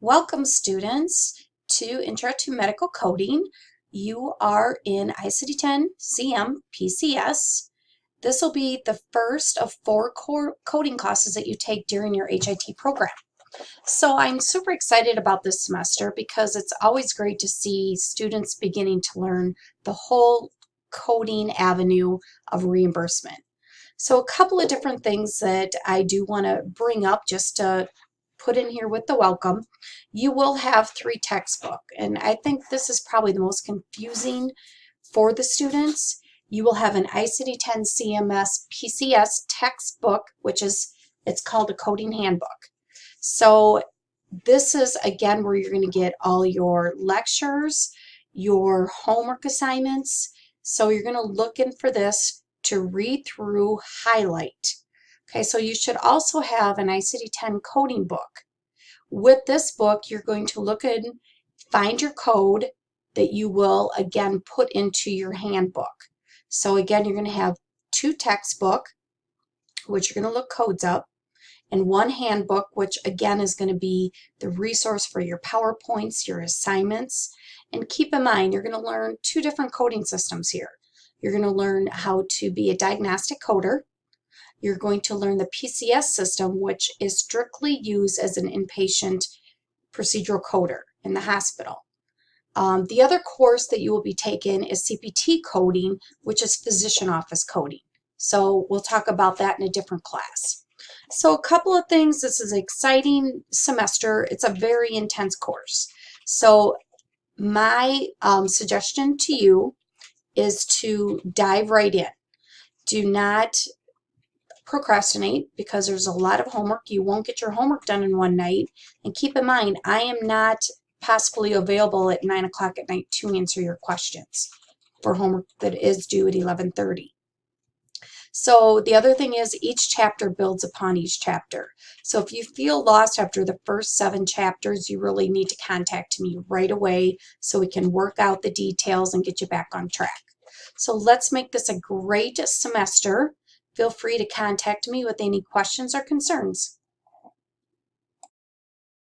Welcome, students, to Intro to Medical Coding. You are in ICD-10 CM PCS. This will be the first of 4 core coding classes that you take during your HIT program. So I'm super excited about this semester because it's always great to see students beginning to learn the whole coding avenue of reimbursement. So a couple of different things that I do want to bring up just to put in here with the welcome. You will have 3 textbooks, and I think this is probably the most confusing for the students. You will have an ICD-10 CMS PCS textbook, it's called a coding handbook. So this is again where you're going to get all your lectures, your homework assignments. So you're going to look in for this to read through, highlight. Okay, so you should also have an ICD-10 coding book. With this book, you're going to look and find your code that you will again put into your handbook. So again, you're going to have 2 textbooks, which you're going to look codes up, and 1 handbook, which again is going to be the resource for your PowerPoints, your assignments. And keep in mind, you're going to learn 2 different coding systems here. You're going to learn how to be a diagnostic coder. You're going to learn the PCS system, which is strictly used as an inpatient procedural coder in the hospital. The other course that you will be taking is CPT coding, which is physician office coding. So we'll talk about that in a different class. So a couple of things. This is an exciting semester. It's a very intense course. So my suggestion to you is to dive right in. Do not procrastinate because there's a lot of homework. You won't get your homework done in one night. And keep in mind, I am not possibly available at 9 o'clock at night to answer your questions for homework that is due at 11:30. So the other thing is each chapter builds upon each chapter. So if you feel lost after the first 7 chapters, you really need to contact me right away so we can work out the details and get you back on track. So let's make this a great semester. Feel free to contact me with any questions or concerns.